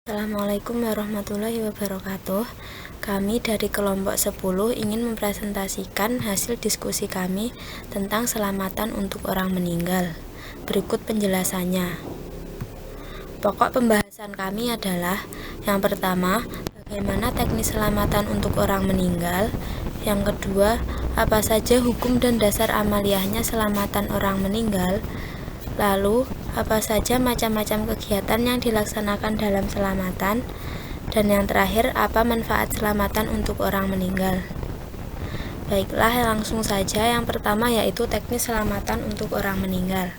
Assalamualaikum warahmatullahi wabarakatuh. Kami dari kelompok 10 ingin mempresentasikan hasil diskusi kami tentang selamatan untuk orang meninggal. Berikut penjelasannya. Pokok pembahasan kami adalah: yang pertama, bagaimana teknis selamatan untuk orang meninggal. Yang kedua, apa saja hukum dan dasar amaliyahnya selamatan orang meninggal. Lalu, apa saja macam-macam kegiatan yang dilaksanakan dalam selamatan. Dan yang terakhir, apa manfaat selamatan untuk orang meninggal. Baiklah, langsung saja. Yang pertama yaitu teknis selamatan untuk orang meninggal.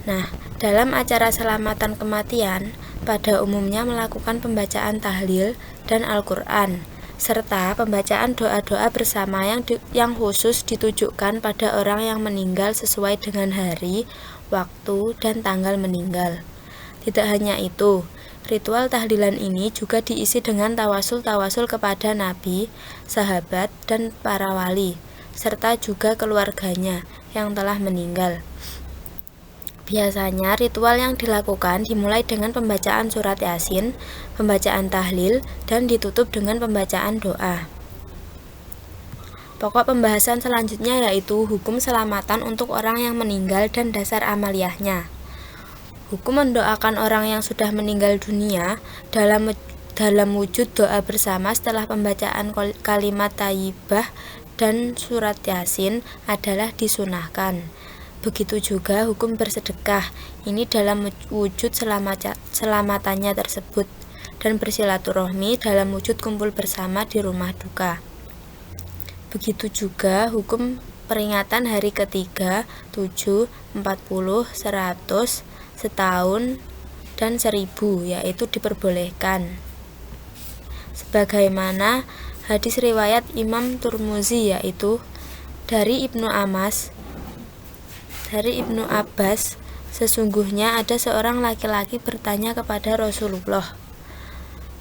Nah, dalam acara selamatan kematian, pada umumnya melakukan pembacaan tahlil dan Al-Quran, serta pembacaan doa-doa bersama yang khusus ditujukan pada orang yang meninggal sesuai dengan hari, waktu, dan tanggal meninggal. Tidak hanya itu, ritual tahlilan ini juga diisi dengan tawasul-tawasul kepada Nabi, sahabat, dan para wali, serta juga keluarganya yang telah meninggal. Biasanya ritual yang dilakukan dimulai dengan pembacaan surat Yasin, pembacaan tahlil, dan ditutup dengan pembacaan doa. Pokok pembahasan selanjutnya yaitu hukum selamatan untuk orang yang meninggal dan dasar amaliyahnya. Hukum mendoakan orang yang sudah meninggal dunia dalam wujud doa bersama setelah pembacaan kalimat thayyibah dan surat Yasin adalah disunahkan. Begitu juga hukum bersedekah, ini dalam wujud selamatannya tersebut, dan bersilaturahmi dalam wujud kumpul bersama di rumah duka. Begitu juga hukum peringatan hari ketiga, 7, 40, 100, setahun, dan 1000, yaitu diperbolehkan. Sebagaimana hadis riwayat Imam Tirmidzi yaitu dari Ibnu Abbas, sesungguhnya ada seorang laki-laki bertanya kepada Rasulullah,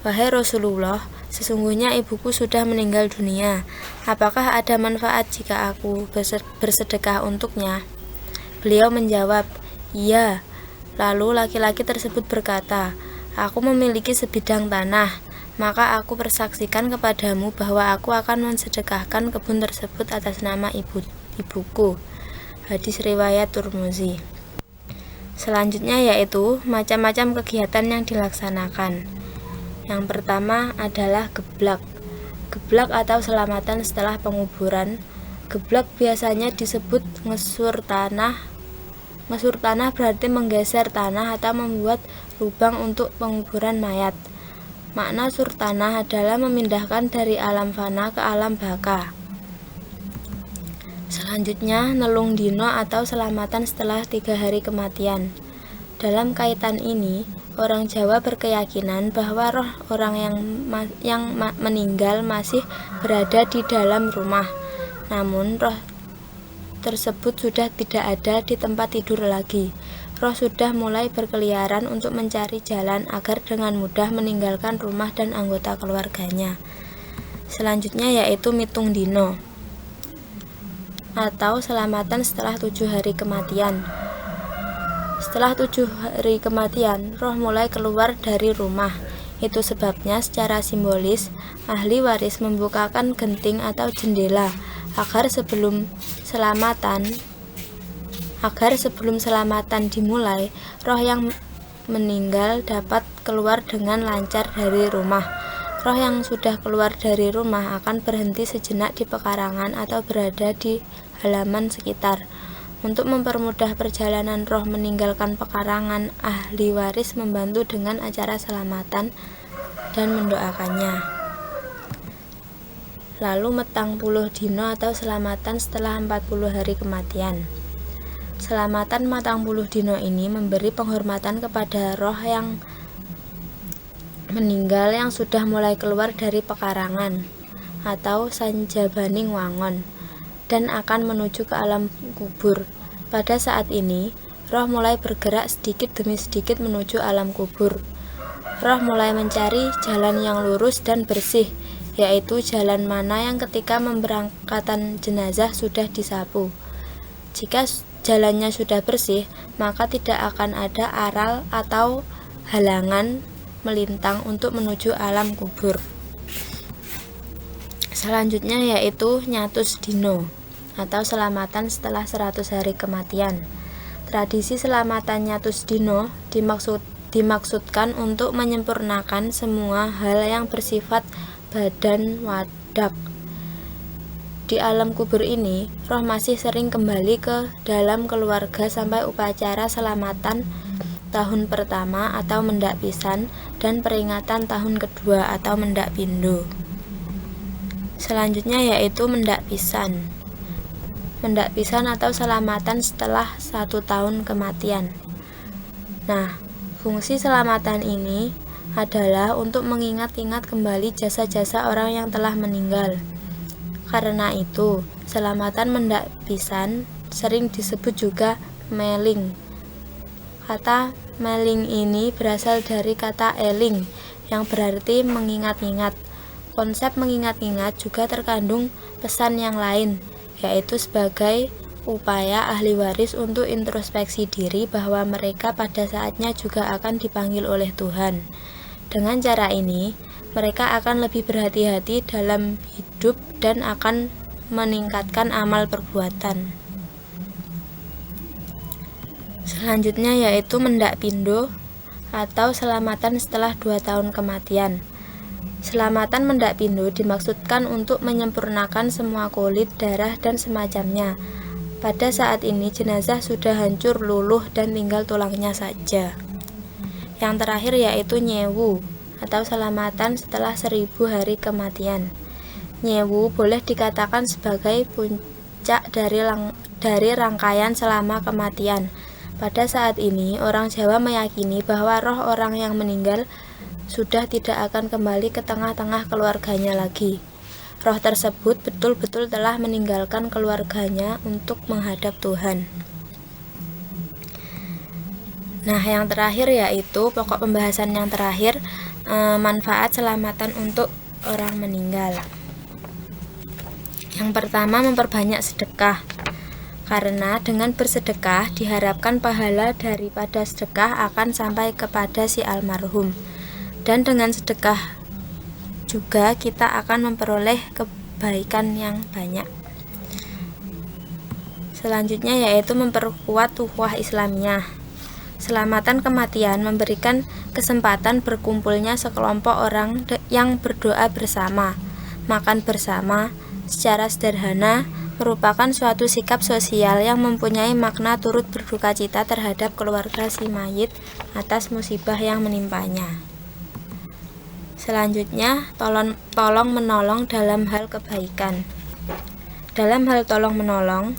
"Wahai Rasulullah, sesungguhnya ibuku sudah meninggal dunia. Apakah ada manfaat jika aku bersedekah untuknya?" Beliau menjawab, "Iya." Lalu laki-laki tersebut berkata, "Aku memiliki sebidang tanah, maka aku persaksikan kepadamu bahwa aku akan mensedekahkan kebun tersebut atas nama ibuku." Hadis riwayat Tirmidzi. Selanjutnya yaitu macam-macam kegiatan yang dilaksanakan. Yang pertama adalah geblak. Geblak atau selamatan setelah penguburan. Geblak biasanya disebut ngesur tanah. Ngesur tanah berarti menggeser tanah atau membuat lubang untuk penguburan mayat. Makna sur tanah adalah memindahkan dari alam fana ke alam baka. Selanjutnya, nelung dino atau selamatan setelah 3 hari kematian. Dalam kaitan ini, orang Jawa berkeyakinan bahwa roh orang yang meninggal masih berada di dalam rumah. Namun, roh tersebut sudah tidak ada di tempat tidur lagi. Roh sudah mulai berkeliaran untuk mencari jalan agar dengan mudah meninggalkan rumah dan anggota keluarganya. Selanjutnya yaitu mitung dino atau selamatan setelah 7 hari kematian. Setelah 7 hari kematian, roh mulai keluar dari rumah. Itu sebabnya secara simbolis, ahli waris membukakan genting atau jendela agar sebelum selamatan dimulai, roh yang meninggal dapat keluar dengan lancar dari rumah. Roh yang sudah keluar dari rumah akan berhenti sejenak di pekarangan atau berada di halaman sekitar. Untuk mempermudah perjalanan roh meninggalkan pekarangan, ahli waris membantu dengan acara selamatan dan mendoakannya. Lalu metang puluh dino atau selamatan setelah 40 hari kematian. Selamatan matang puluh dino ini memberi penghormatan kepada roh yang meninggal yang sudah mulai keluar dari pekarangan atau sanjabaning wangon dan akan menuju ke alam kubur. Pada saat ini, roh mulai bergerak sedikit demi sedikit menuju alam kubur. Roh mulai mencari jalan yang lurus dan bersih, yaitu jalan mana yang ketika memberangkatan jenazah sudah disapu. Jika jalannya sudah bersih, maka tidak akan ada aral atau halangan melintang untuk menuju alam kubur. Selanjutnya yaitu nyatus dino atau selamatan setelah 100 hari kematian. Tradisi selamatan nyatus dino dimaksudkan untuk menyempurnakan semua hal yang bersifat badan wadak. Di alam kubur ini, roh masih sering kembali ke dalam keluarga sampai upacara selamatan tahun pertama atau mendak pisan dan peringatan tahun kedua atau mendak pindo. Selanjutnya yaitu mendak pisan. Mendak pisan atau selamatan setelah 1 tahun kematian. Nah, fungsi selamatan ini adalah untuk mengingat-ingat kembali jasa-jasa orang yang telah meninggal. Karena itu, selamatan mendak pisan sering disebut juga meling. Kata meling ini berasal dari kata eling yang berarti mengingat-ingat. Konsep mengingat-ingat juga terkandung pesan yang lain, yaitu sebagai upaya ahli waris untuk introspeksi diri bahwa mereka pada saatnya juga akan dipanggil oleh Tuhan. Dengan cara ini, mereka akan lebih berhati-hati dalam hidup dan akan meningkatkan amal perbuatan. Selanjutnya yaitu mendak pindo atau selamatan setelah 2 tahun kematian. Selamatan mendak pindo dimaksudkan untuk menyempurnakan semua kulit, darah, dan semacamnya. Pada saat ini jenazah sudah hancur luluh dan tinggal tulangnya saja. Yang terakhir yaitu nyewu atau selamatan setelah 1000 hari kematian. Nyewu boleh dikatakan sebagai puncak dari rangkaian selama kematian. Pada saat ini, orang Jawa meyakini bahwa roh orang yang meninggal sudah tidak akan kembali ke tengah-tengah keluarganya lagi. Roh tersebut betul-betul telah meninggalkan keluarganya untuk menghadap Tuhan. Nah, yang terakhir yaitu pokok pembahasan yang terakhir, manfaat selamatan untuk orang meninggal. Yang pertama, memperbanyak sedekah. Karena dengan bersedekah diharapkan pahala daripada sedekah akan sampai kepada si almarhum. Dan dengan sedekah juga kita akan memperoleh kebaikan yang banyak. Selanjutnya yaitu memperkuat ukhuwah Islamiyah. Selamatan kematian memberikan kesempatan berkumpulnya sekelompok orang yang berdoa bersama, makan bersama. Secara sederhana, merupakan suatu sikap sosial yang mempunyai makna turut berduka cita terhadap keluarga si mayit atas musibah yang menimpanya. Selanjutnya, tolong menolong dalam hal kebaikan. Dalam hal tolong menolong,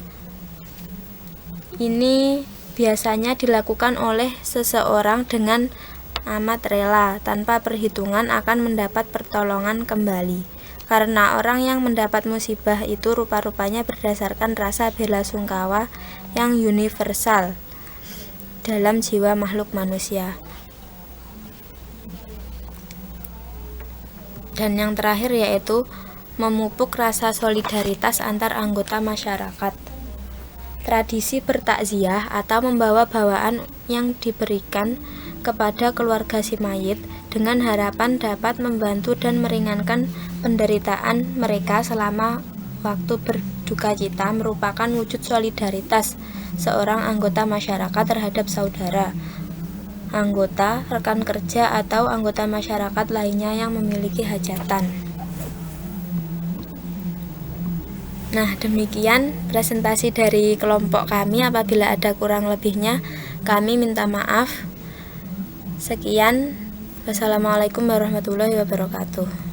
ini biasanya dilakukan oleh seseorang dengan amat rela, tanpa perhitungan akan mendapat pertolongan kembali. Karena orang yang mendapat musibah itu rupa-rupanya berdasarkan rasa bela sungkawa yang universal dalam jiwa makhluk manusia. Dan yang terakhir yaitu memupuk rasa solidaritas antar anggota masyarakat. Tradisi bertakziah atau membawa bawaan yang diberikan kepada keluarga si mayit dengan harapan dapat membantu dan meringankan penderitaan mereka selama waktu berduka cita merupakan wujud solidaritas seorang anggota masyarakat terhadap saudara, anggota, rekan kerja, atau anggota masyarakat lainnya yang memiliki hajatan. Nah, demikian presentasi dari kelompok kami. Apabila ada kurang lebihnya, kami minta maaf. Sekian. Wassalamualaikum warahmatullahi wabarakatuh.